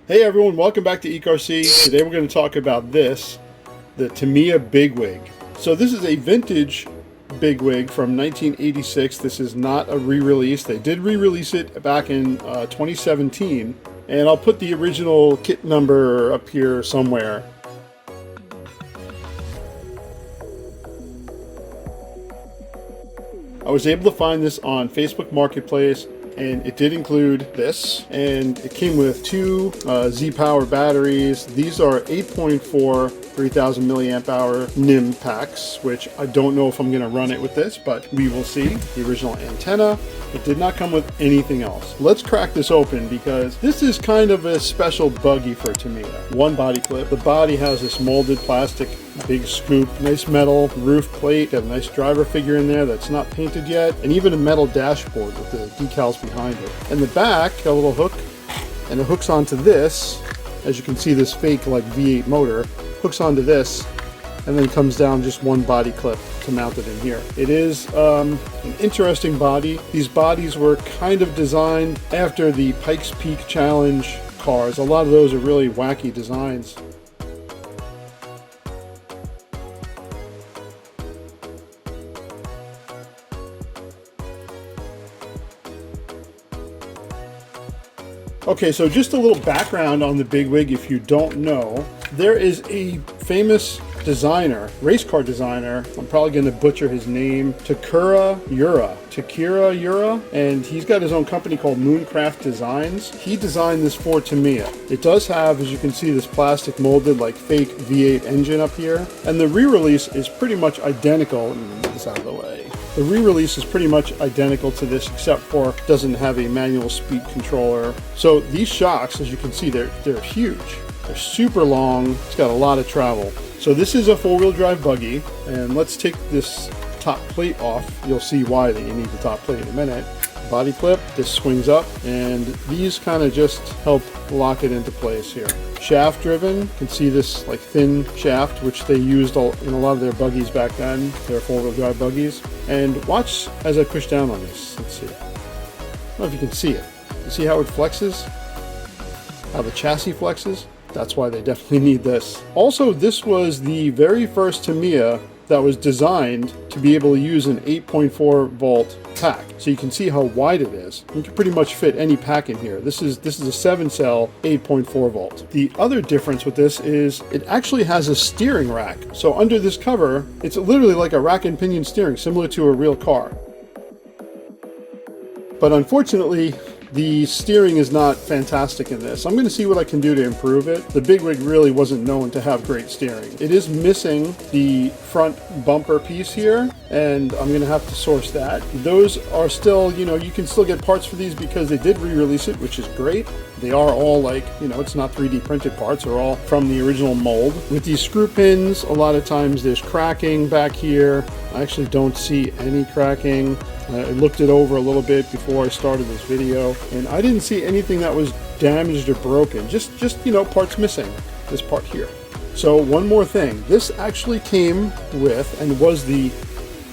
Hey everyone, welcome back to ECRC. Today we're going to talk about this, the Tamiya BigWig. So this is a vintage BigWig from 1986. This is not a re-release. They did re-release it back in 2017, and I'll put the original kit number up here somewhere. I was able to find this on Facebook Marketplace, and it did include this, and it came with two Z-Power batteries. These are 8.4 3000 milliamp hour NIM packs, which I don't know if I'm going to run it with this, but we will see. The original antenna. It did not come with anything else. Let's crack this open because this is kind of a special buggy for Tamiya. One body clip. The body has this molded plastic big scoop, nice metal roof plate, got a nice driver figure in there that's not painted yet, and even a metal dashboard with the decals behind it. And the back, got a little hook, and it hooks onto this. As you can see, this fake like V8 motor hooks onto this and then comes down just one body clip to mount it in here. It is an interesting body. These bodies were kind of designed after the Pikes Peak Challenge cars. A lot of those are really wacky designs. Okay, so just a little background on the BigWig if you don't know. There is a famous designer, race car designer, I'm probably going to butcher his name, Takura Yura, and he's got his own company called Mooncraft Designs. He designed this for Tamiya. It does have, as you can see, this plastic molded like fake V8 engine up here, and the re-release is pretty much identical. Let me move this out of the way. The re-release is pretty much identical to this, except for it doesn't have a manual speed controller. So these shocks, as you can see, they're huge. They're super long. It's got a lot of travel. So this is a four-wheel drive buggy, and let's take this top plate off. You'll see why that you need the top plate in a minute. Body clip, this swings up, and these kind of just help lock it into place here. Shaft driven, you can see this like thin shaft, which they used in a lot of their buggies back then, their four-wheel drive buggies. And watch as I push down on this. Let's see. I don't know if you can see it. You see how it flexes? How the chassis flexes? That's why they definitely need this. Also, this was the very first Tamiya that was designed to be able to use an 8.4 volt pack. So you can see how wide it is. You can pretty much fit any pack in here. This is a 7-cell 8.4 volt. The other difference with this is it actually has a steering rack. So under this cover, it's literally like a rack and pinion steering, similar to a real car. But unfortunately, the steering is not fantastic in this. I'm going to see what I can do to improve it. The BigWig really wasn't known to have great steering. It is missing the front bumper piece here, and I'm going to have to source that. Those are still, you can still get parts for these because they did re-release it, which is great. They are all like, it's not 3D printed parts. They're all from the original mold. With these screw pins, a lot of times there's cracking back here. I actually don't see any cracking. I looked it over a little bit before I started this video, and I didn't see anything that was damaged or broken. Just parts missing. This part here. So one more thing. This actually came with, and was the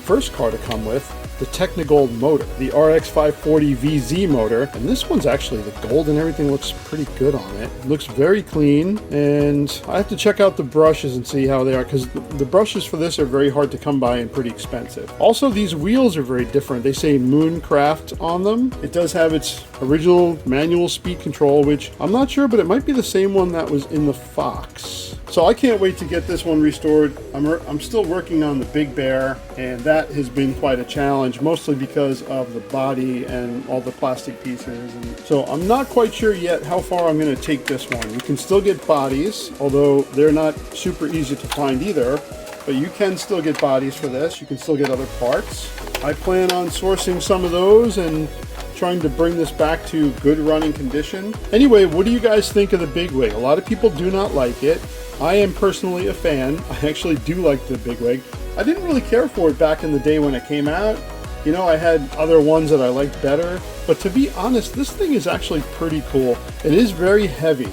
first car to come with, the Technigold motor, the RX 540 VZ motor, and this one's actually, the gold and everything looks pretty good on it. It looks very clean, and I have to check out the brushes and see how they are, because the brushes for this are very hard to come by and pretty expensive. Also, these wheels are very different. They say Mooncraft on them. It does have its original manual speed control, which I'm not sure, but it might be the same one that was in the Fox. So I can't wait to get this one restored. I'm still working on the Big Bear, and that has been quite a challenge, mostly because of the body and all the plastic pieces. And so I'm not quite sure yet how far I'm going to take this one. You can still get bodies, although they're not super easy to find either. But you can still get bodies for this. You can still get other parts. I plan on sourcing some of those and trying to bring this back to good running condition. Anyway, what do you guys think of the BigWig? A lot of people do not like it. I am personally a fan. I actually do like the BigWig. I didn't really care for it back in the day when it came out. I had other ones that I liked better. But to be honest, this thing is actually pretty cool. It is very heavy.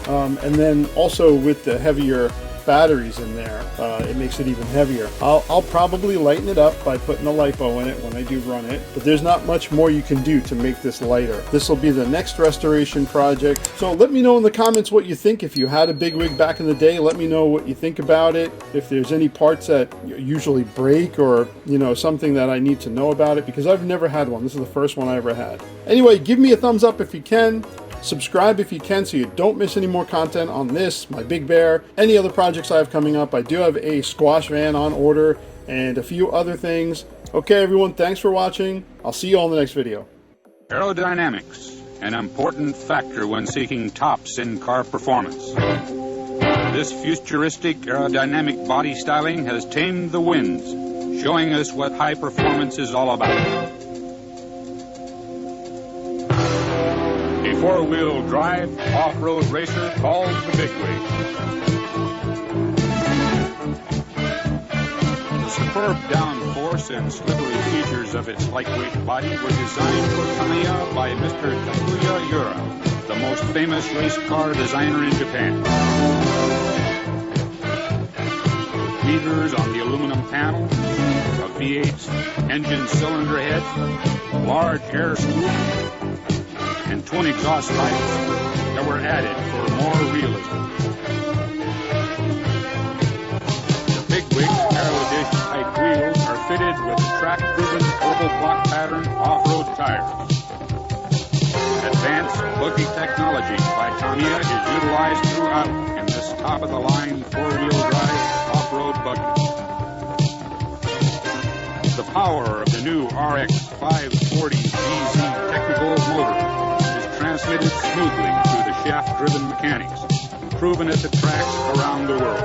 And then also with the heavier batteries in there, it makes it even heavier. I'll probably lighten it up by putting a LiPo in it when I do run it, but there's not much more you can do to make this lighter. This will be the next restoration project. So let me know in the comments what you think. If you had a BigWig back in the day, let me know what you think about it. If there's any parts that usually break, or something that I need to know about it, because I've never had one. This is the first one I ever had. Anyway, give me a thumbs up if you can. Subscribe if you can so you don't miss any more content on this, my Big Bear, any other projects I have coming up. I do have a squash van on order and a few other things. Okay, everyone, thanks for watching. I'll see you all in the next video. Aerodynamics, an important factor when seeking tops in car performance. This futuristic aerodynamic body styling has tamed the winds, showing us what high performance is all about. A four-wheel drive off-road racer called the BigWig. The superb downforce and slippery features of its lightweight body were designed for Tamiya by Mr. Technigold, the most famous race car designer in Japan. Meters on the aluminum panel, a V8 engine cylinder head, large air scoop, and twin exhaust pipes that were added for more realism. The BigWig's aero-dish type wheels are fitted with track-proven oval block pattern off-road tires. Advanced Buggy technology by Tamiya is utilized throughout in this top-of-the-line four-wheel drive off-road buggy. The power of the new RX 540 GZ Technigold motor transmitted smoothly through the shaft-driven mechanics, proven at the tracks around the world.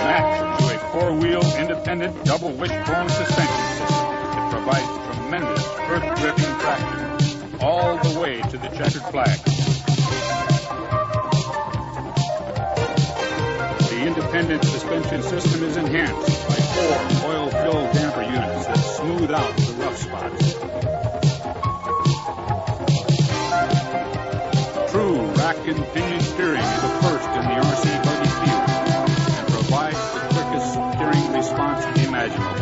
Matched to a four-wheel independent double wishbone suspension system, it provides tremendous earth-gripping traction all the way to the checkered flag. The independent suspension system is enhanced by 4 oil-filled damper units that smooth out the rough spots. True rack and pinion steering is a first in the RC buggy field and provides the quickest steering response imaginable.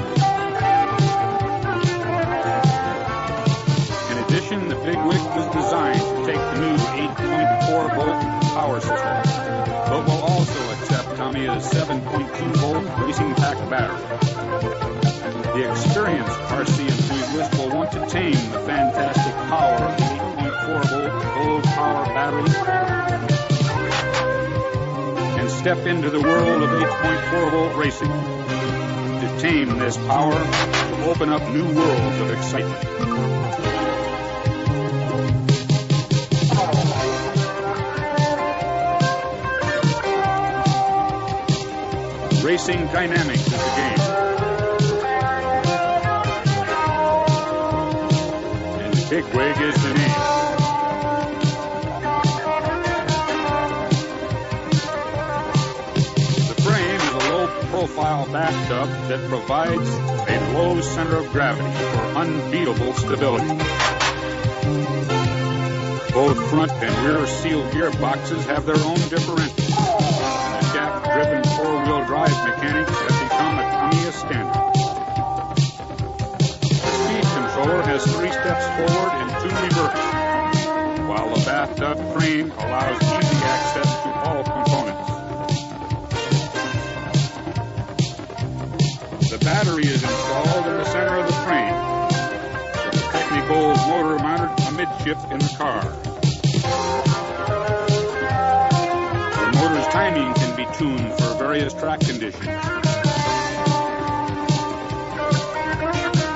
In addition, the BigWig was designed to take the new 8.4 volt power system, but will also accept Tamiya's 7.2 volt racing pack battery. The experienced RC enthusiast will want to tame the fantastic power of the 8.4 volt gold power battery and step into the world of 8.4 volt racing. To tame this power, to open up new worlds of excitement. Racing dynamics is the game. BigWig is the name. The frame is a low-profile bathtub that provides a low center of gravity for unbeatable stability. Both front and rear sealed gearboxes have their own differentials, and the shaft-driven four-wheel drive mechanics have become a Tamiya standard. Controller has 3 steps forward and 2 reverse, while the bathtub frame allows easy access to all components. The battery is installed in the center of the frame, with the Technigold motor mounted amidship in the car. The motor's timing can be tuned for various track conditions.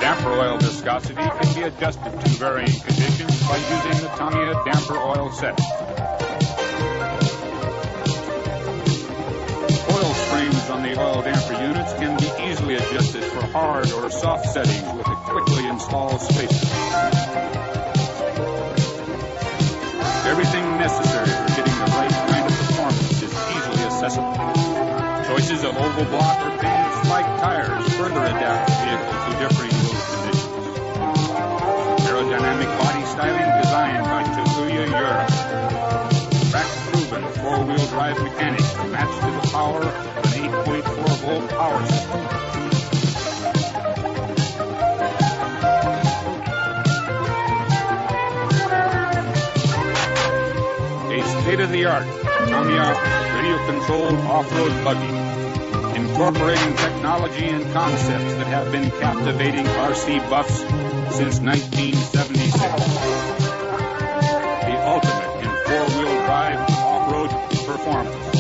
Damper oil viscosity can be adjusted to varying conditions by using the Tamiya damper oil set. Oil springs on the oil damper units can be easily adjusted for hard or soft settings with a quickly installed spacer. Everything necessary for getting the right kind of performance is easily accessible. Choices of oval block or painted spike tires further adapt the vehicle to differing road conditions. Aerodynamic body styling designed by Technigold. Track-proven four-wheel drive mechanics to match state-of-the-art Tamiya radio-controlled off-road buggy, incorporating technology and concepts that have been captivating RC buffs since 1976. The ultimate in four-wheel drive off-road performance.